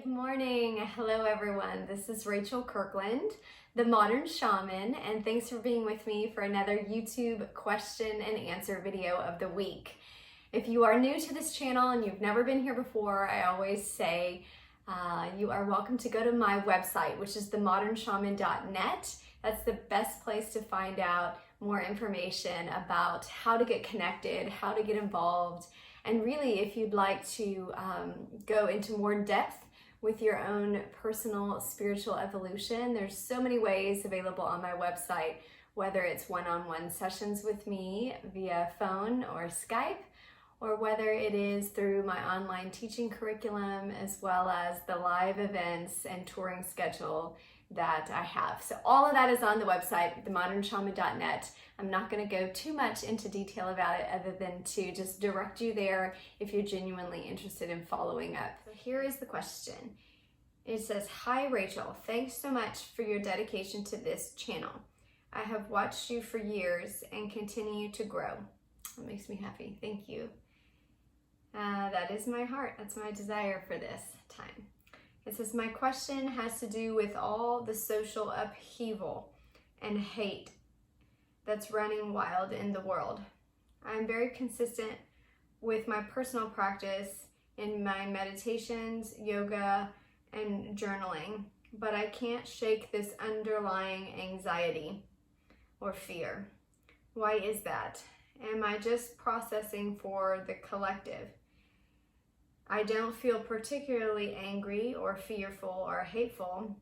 morning. Hello everyone. This is Rachel Kirkland, the Modern Shaman, and thanks for being with me for another YouTube question and answer video of the week. If you are new to this channel and you've never been here before, I always say you are welcome to go to my website, which is themodernshaman.net. That's the best place to find out more information about how to get connected, how to get involved, and really if you'd like to go into more depth with your own personal spiritual evolution. There's so many ways available on my website, whether it's one-on-one sessions with me via phone or Skype, or whether it is through my online teaching curriculum, as well as the live events and touring schedule that I have. So all of that is on the website, themodernshaman.net. I'm not going to go too much into detail about it other than to just direct you there if you're genuinely interested in following up. So here is the question. It says, "Hi Rachel, thanks so much for your dedication to this channel. I have watched you for years and continue to grow." That makes me happy. Thank you. That is my heart. That's my desire for this time. It says, "My question has to do with all the social upheaval and hate that's running wild in the world. I'm very consistent with my personal practice in my meditations, yoga, and journaling, but I can't shake this underlying anxiety or fear. Why is that? Am I just processing for the collective? I don't feel particularly angry or fearful or hateful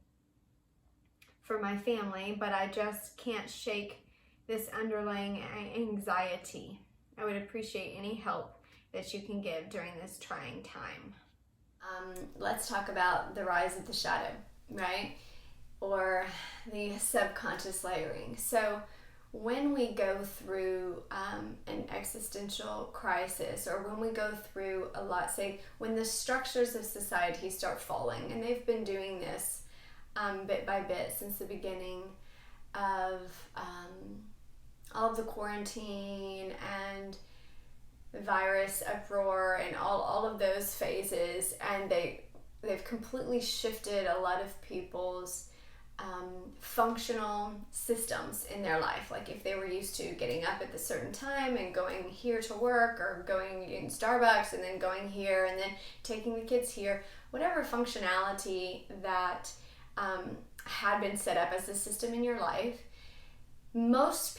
for my family, but I just can't shake this underlying anxiety. I would appreciate any help that you can give during this trying time." Let's talk about the rise of the shadow, right? Or the subconscious layering. So when we go through an existential crisis, or when we go through a lot, say when the structures of society start falling, and they've been doing this bit by bit since the beginning of all of the quarantine and virus uproar and all of those phases, and they've completely shifted a lot of people's functional systems in their life. Like if they were used to getting up at a certain time and going here to work, or going in Starbucks and then going here and then taking the kids here, whatever functionality that had been set up as a system in your life, for most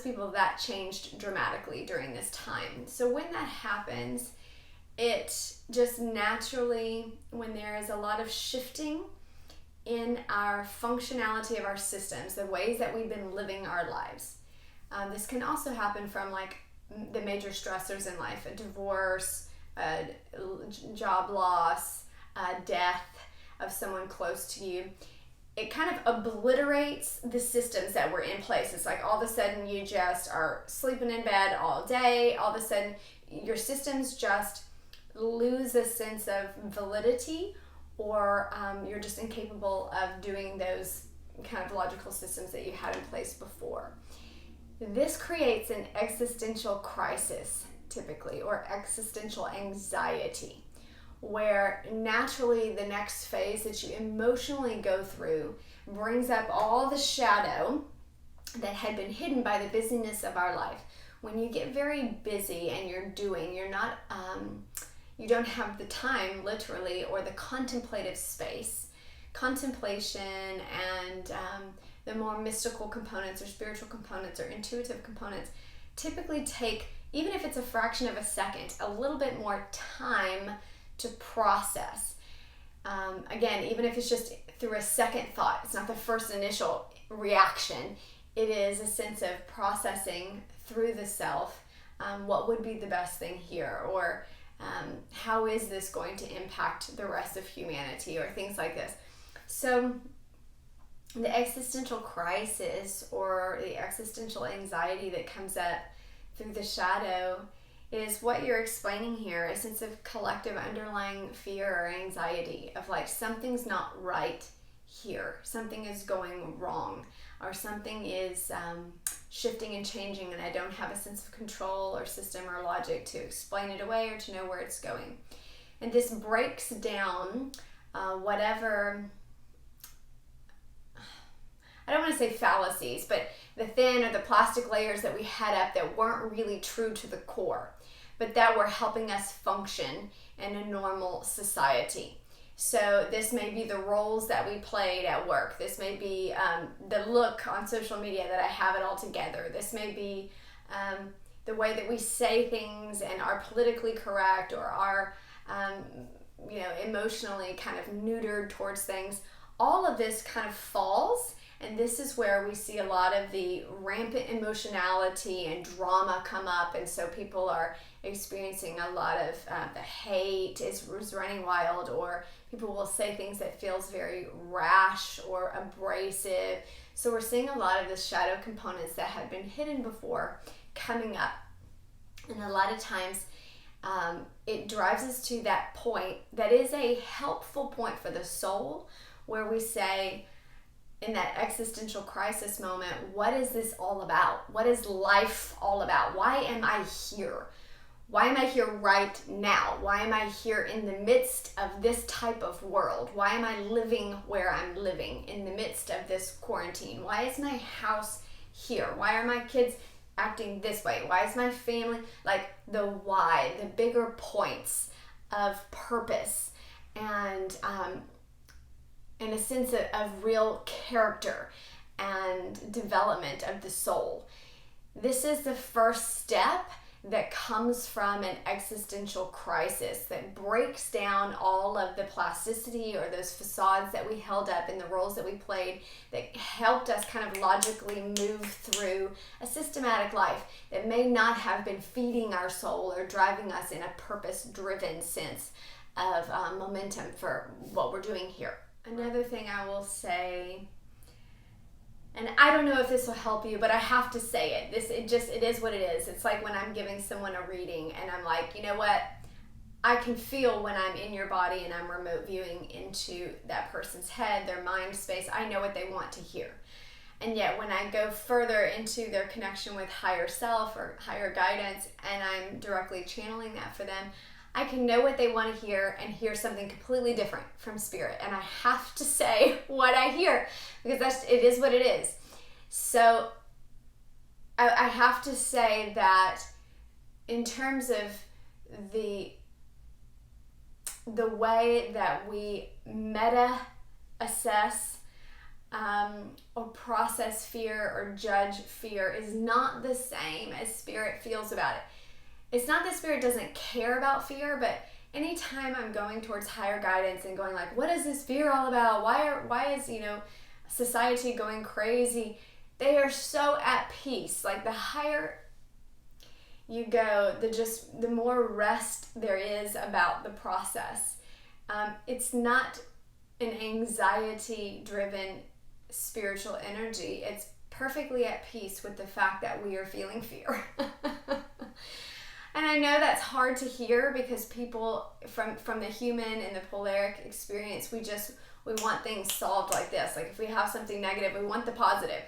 people, that changed dramatically during this time. So when that happens, it just naturally, when there is a lot of shifting in our functionality of our systems, the ways that we've been living our lives. This can also happen from like the major stressors in life, a divorce, a job loss, death of someone close to you. It kind of obliterates the systems that were in place. It's like all of a sudden you just are sleeping in bed all day. All of a sudden your systems just lose a sense of validity, or you're just incapable of doing those kind of logical systems that you had in place before. This creates an existential crisis, typically, or existential anxiety, where naturally the next phase that you emotionally go through brings up all the shadow that had been hidden by the busyness of our life. When you get very busy and you're not you don't have the time, literally, or the contemplative space. Contemplation and the more mystical components or spiritual components or intuitive components typically take, even if it's a fraction of a second, a little bit more time to process. Again, even if it's just through a second thought, it's not the first initial reaction. It is a sense of processing through the self, what would be the best thing here, or how is this going to impact the rest of humanity, or things like this. So the existential crisis or the existential anxiety that comes up through the shadow is what you're explaining here, a sense of collective underlying fear or anxiety of like something's not right here, something is going wrong, or something is shifting and changing, and I don't have a sense of control or system or logic to explain it away or to know where it's going. And this breaks down whatever, I don't want to say fallacies, but the thin or the plastic layers that we had up that weren't really true to the core, but that were helping us function in a normal society. So this may be the roles that we played at work. This may be the look on social media that I have it all together. This may be the way that we say things and are politically correct, or are emotionally kind of neutered towards things. All of this kind of falls, and this is where we see a lot of the rampant emotionality and drama come up, and so people are experiencing a lot of the hate is running wild, or people will say things that feels very rash or abrasive. So we're seeing a lot of the shadow components that had been hidden before coming up, and a lot of times it drives us to that point that is a helpful point for the soul, where we say, in that existential crisis moment, what is this all about? What is life all about? Why am I here? Why am I here right now? Why am I here in the midst of this type of world? Why am I living where I'm living in the midst of this quarantine? Why is my house here? Why are my kids acting this way? Why is my family, like the why, the bigger points of purpose and in a sense of real character and development of the soul. This is the first step that comes from an existential crisis that breaks down all of the plasticity or those facades that we held up in the roles that we played, that helped us kind of logically move through a systematic life that may not have been feeding our soul or driving us in a purpose-driven sense of momentum for what we're doing here. Another thing I will say, and I don't know if this will help you, but I have to say it. It is what it is. It's like when I'm giving someone a reading and I'm like, you know what? I can feel when I'm in your body and I'm remote viewing into that person's head, their mind space. I know what they want to hear. And yet when I go further into their connection with higher self or higher guidance and I'm directly channeling that for them, I can know what they want to hear and hear something completely different from spirit. And I have to say what I hear, because it is what it is. So I have to say that in terms of the way that we meta assess or process fear or judge fear is not the same as spirit feels about it. It's not that spirit doesn't care about fear, but anytime I'm going towards higher guidance and going like, what is this fear all about? Why is society going crazy? They are so at peace. Like the higher you go, the more rest there is about the process. It's not an anxiety-driven spiritual energy. It's perfectly at peace with the fact that we are feeling fear. And I know that's hard to hear because people from the human and the polaric experience, we want things solved like this. Like if we have something negative, we want the positive.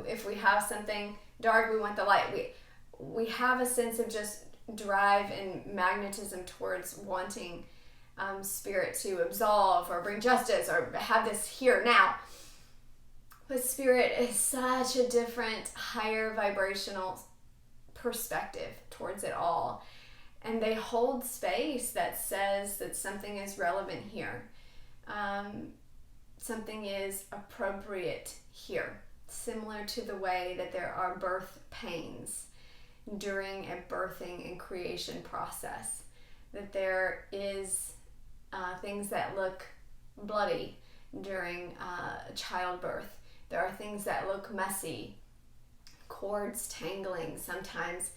If we have something dark, we want the light. We have a sense of just drive and magnetism towards wanting spirit to absolve or bring justice or have this here now. But spirit is such a different, higher vibrational perspective towards it all, and they hold space that says that something is relevant here, something is appropriate here, similar to the way that there are birth pains during a birthing and creation process, that there is things that look bloody during childbirth. There are things that look messy, cords tangling, sometimes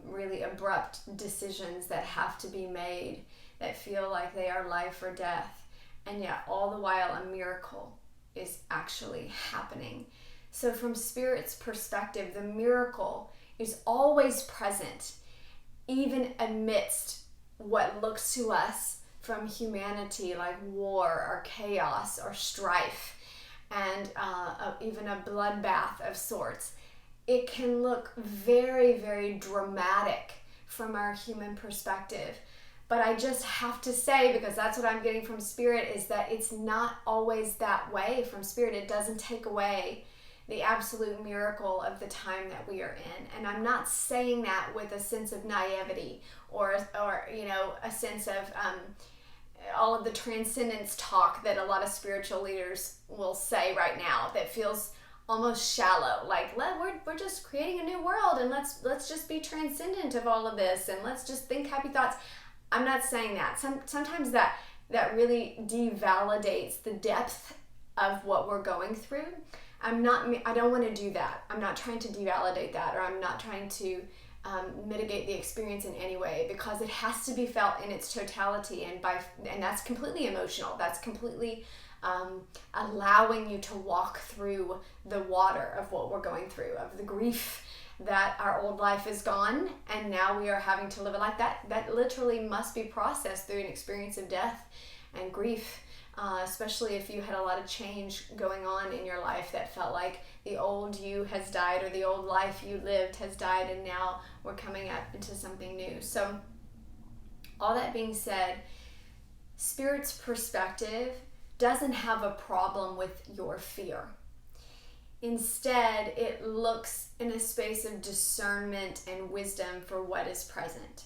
really abrupt decisions that have to be made that feel like they are life or death, and yet all the while a miracle is actually happening. So from spirit's perspective, the miracle is always present, even amidst what looks to us from humanity like war or chaos or strife and even a bloodbath of sorts. It can look very, very dramatic from our human perspective, But I just have to say, because that's what I'm getting from Spirit, is that it's not always that way from Spirit. It doesn't take away the absolute miracle of the time that we are in. And I'm not saying that with a sense of naivety or a sense of all of the transcendence talk that a lot of spiritual leaders will say right now that feels almost shallow, like we're just creating a new world and let's just be transcendent of all of this and let's just think happy thoughts. I'm not saying that. Sometimes that really devalidates the depth of what we're going through. I don't want to do that. I'm not trying to devalidate that, or I'm not trying to mitigate the experience in any way, because it has to be felt in its totality, and that's completely emotional. That's completely allowing you to walk through the water of what we're going through, of the grief that our old life is gone and now we are having to live a life that literally must be processed through an experience of death and grief, especially if you had a lot of change going on in your life that felt like the old you has died or the old life you lived has died, and now we're coming up into something new. So all that being said, Spirit's perspective doesn't have a problem with your fear. Instead, it looks in a space of discernment and wisdom for what is present.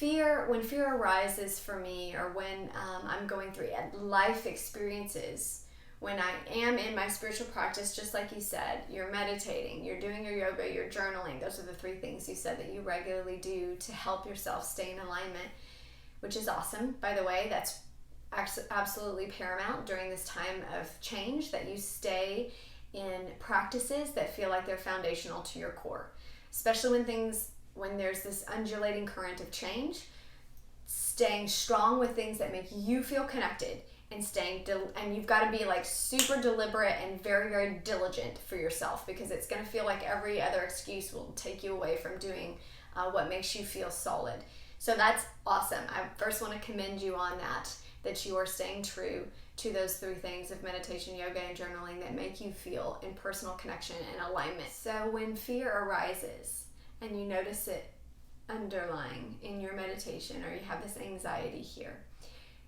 When fear arises for me, or when I'm going through life experiences, when I am in my spiritual practice, just like you said, you're meditating, you're doing your yoga, you're journaling. Those are the 3 things you said that you regularly do to help yourself stay in alignment, which is awesome, by the way. That's absolutely paramount during this time of change, that you stay in practices that feel like they're foundational to your core, especially when there's this undulating current of change. Staying strong with things that make you feel connected, and you've got to be like super deliberate and very, very diligent for yourself, because it's going to feel like every other excuse will take you away from doing what makes you feel solid. So that's awesome. I first want to commend you on that you are staying true to those 3 things of meditation, yoga, and journaling that make you feel in personal connection and alignment. So when fear arises and you notice it underlying in your meditation, or you have this anxiety here,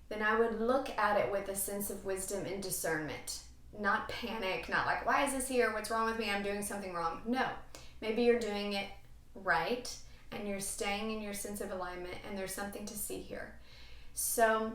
then I would look at it with a sense of wisdom and discernment. Not panic, not like, why is this here? What's wrong with me? I'm doing something wrong. No, maybe you're doing it right and you're staying in your sense of alignment, and there's something to see here. So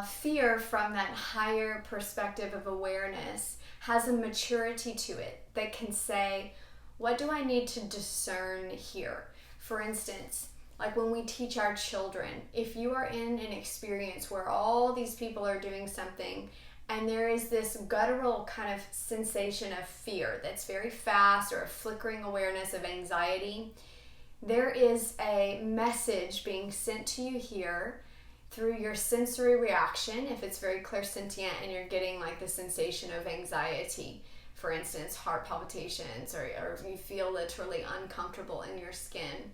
fear from that higher perspective of awareness has a maturity to it that can say, what do I need to discern here? For instance, like when we teach our children, if you are in an experience where all these people are doing something and there is this guttural kind of sensation of fear that's very fast, or a flickering awareness of anxiety, there is a message being sent to you here through your sensory reaction. If it's very clairsentient and you're getting like the sensation of anxiety, for instance, heart palpitations, or you feel literally uncomfortable in your skin,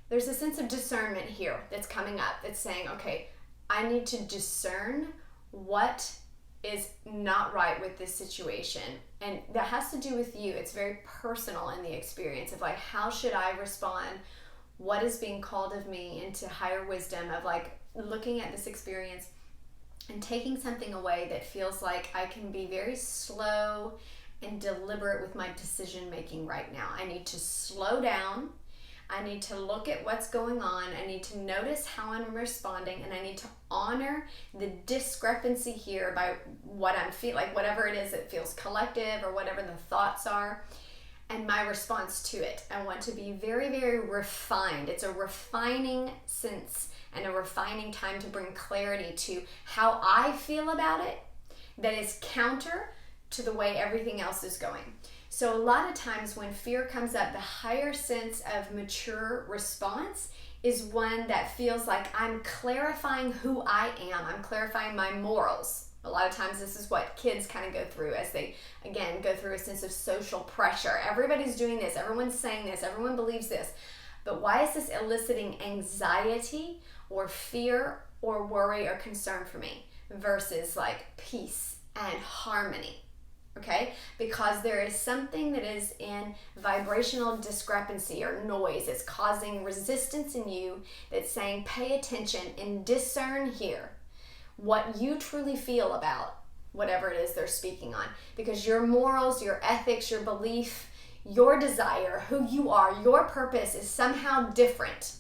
there's a sense of discernment here that's coming up that's saying, okay, I need to discern what is not right with this situation. And that has to do with you. It's very personal in the experience of like, how should I respond? What is being called of me into higher wisdom of like looking at this experience and taking something away that feels like I can be very slow and deliberate with my decision making right now. I need to slow down. I need to look at what's going on. I need to notice how I'm responding, and I need to honor the discrepancy here by what I'm feeling, like whatever it is that feels collective or whatever the thoughts are, and my response to it. I want to be very, very refined. It's a refining sense and a refining time to bring clarity to how I feel about it that is counter to the way everything else is going. So a lot of times when fear comes up, the higher sense of mature response is one that feels like I'm clarifying who I am. I'm clarifying my morals. A lot of times this is what kids kind of go through as they, again, go through a sense of social pressure. Everybody's doing this. Everyone's saying this. Everyone believes this. But why is this eliciting anxiety or fear or worry or concern for me versus like peace and harmony, okay? Because there is something that is in vibrational discrepancy or noise. It's causing resistance in you that's saying, pay attention and discern here what you truly feel about whatever it is they're speaking on. Because your morals, your ethics, your belief, your desire, who you are, your purpose is somehow different,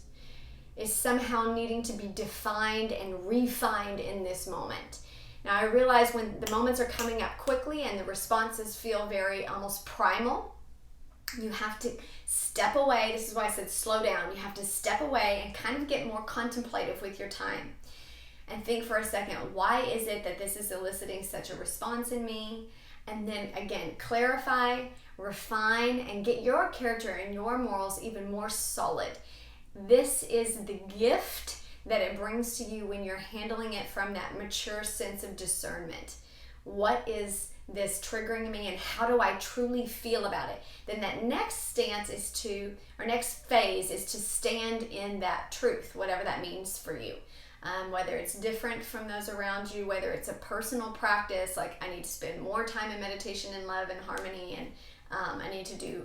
is somehow needing to be defined and refined in this moment. Now, I realize when the moments are coming up quickly and the responses feel very almost primal, you have to step away. This is why I said slow down. You have to step away and kind of get more contemplative with your time and think for a second, why is it that this is eliciting such a response in me? And then again, clarify, refine, and get your character and your morals even more solid. This is the gift that it brings to you when you're handling it from that mature sense of discernment. What is this triggering me and how do I truly feel about it? Then that next stance is to, or next phase is to stand in that truth, whatever that means for you. Whether it's different from those around you, whether it's a personal practice, like I need to spend more time in meditation and love and harmony, and I need to do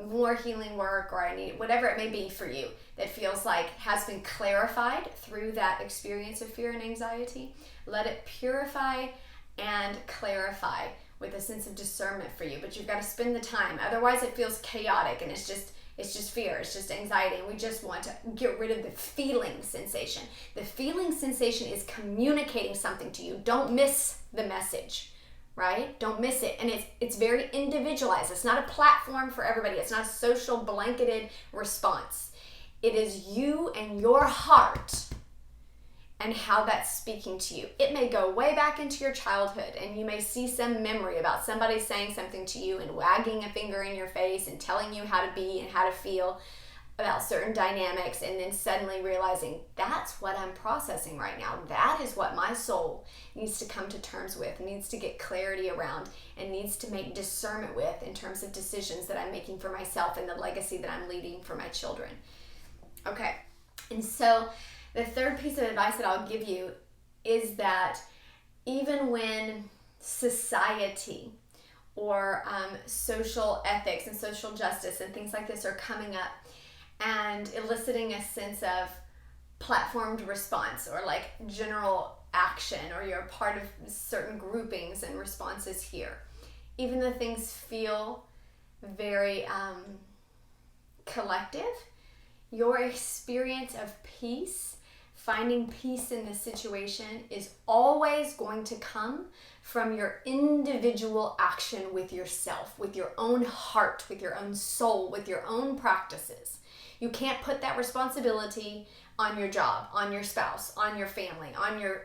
more healing work, or I need whatever it may be for you that feels like has been clarified through that experience of fear and anxiety. Let it purify and clarify with a sense of discernment for you, but you've got to spend the time. Otherwise it feels chaotic and it's just fear, it's just anxiety, and we just want to get rid of the feeling sensation. The feeling sensation is communicating something to you. Don't miss the message, right? Don't miss it. And it's very individualized. It's not a platform for everybody. It's not a social blanketed response. It is you and your heart and how that's speaking to you. It may go way back into your childhood, and you may see some memory about somebody saying something to you and wagging a finger in your face and telling you how to be and how to feel about certain dynamics, and then suddenly realizing that's what I'm processing right now. That is what my soul needs to come to terms with, needs to get clarity around, and needs to make discernment with in terms of decisions that I'm making for myself and the legacy that I'm leaving for my children. Okay, and so the third piece of advice that I'll give you is that even when society or social ethics and social justice and things like this are coming up and eliciting a sense of platformed response or like general action, or you're a part of certain groupings and responses here, even though things feel very collective, your experience of peace, finding peace in this situation, is always going to come from your individual action with yourself, with your own heart, with your own soul, with your own practices. You can't put that responsibility on your job, on your spouse, on your family, on your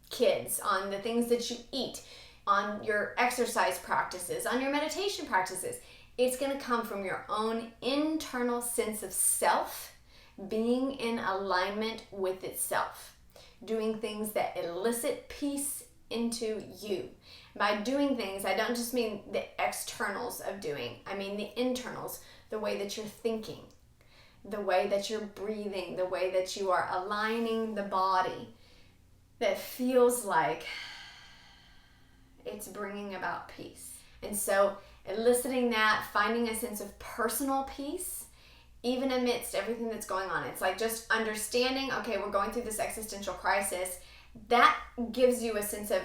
kids, on the things that you eat, on your exercise practices, on your meditation practices. It's going to come from your own internal sense of self, being in alignment with itself, doing things that elicit peace into you. By doing things, I don't just mean the externals of doing, I mean the internals, the way that you're thinking, the way that you're breathing, the way that you are aligning the body, that feels like it's bringing about peace. And so eliciting that, finding a sense of personal peace, even amidst everything that's going on. It's like just understanding, okay, we're going through this existential crisis. That gives you a sense of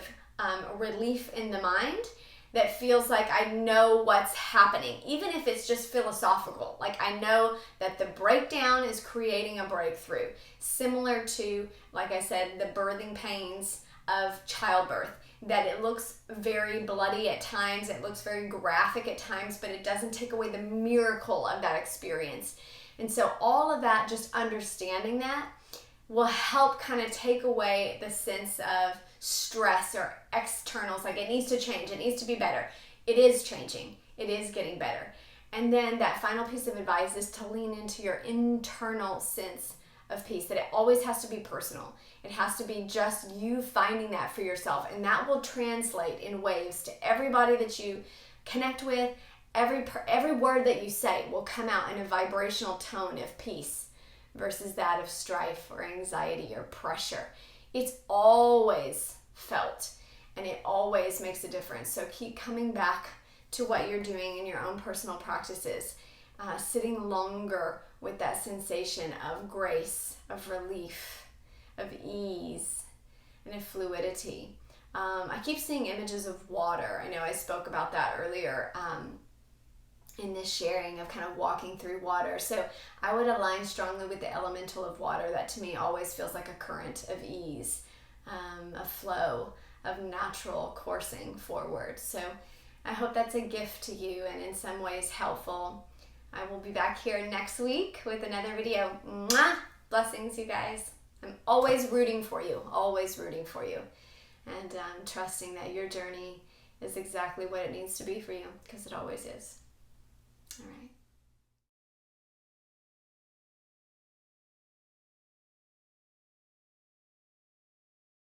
relief in the mind that feels like I know what's happening, even if it's just philosophical. Like I know that the breakdown is creating a breakthrough. Similar to, like I said, the birthing pains of childbirth, that it looks very bloody at times, it looks very graphic at times, but it doesn't take away the miracle of that experience. And so all of that, just understanding that, will help kind of take away the sense of stress or externals, like it needs to change, it needs to be better. It is changing, it is getting better. And then that final piece of advice is to lean into your internal sense of peace, that it always has to be personal. It has to be just you finding that for yourself, and that will translate in waves to everybody that you connect with. Every word that you say will come out in a vibrational tone of peace versus that of strife or anxiety or pressure. It's always felt. and it always makes a difference. So keep coming back to what you're doing in your own personal practices, sitting longer with that sensation of grace, of relief, of ease, and of fluidity. I keep seeing images of water. I know I spoke about that earlier in this sharing of kind of walking through water. So I would align strongly with the elemental of water. That to me always feels like a current of ease, a flow of natural coursing forward. So I hope that's a gift to you and in some ways helpful. I will be back here next week with another video. Mwah! Blessings, you guys. I'm always rooting for you, and trusting that your journey is exactly what it needs to be for you, because it always is.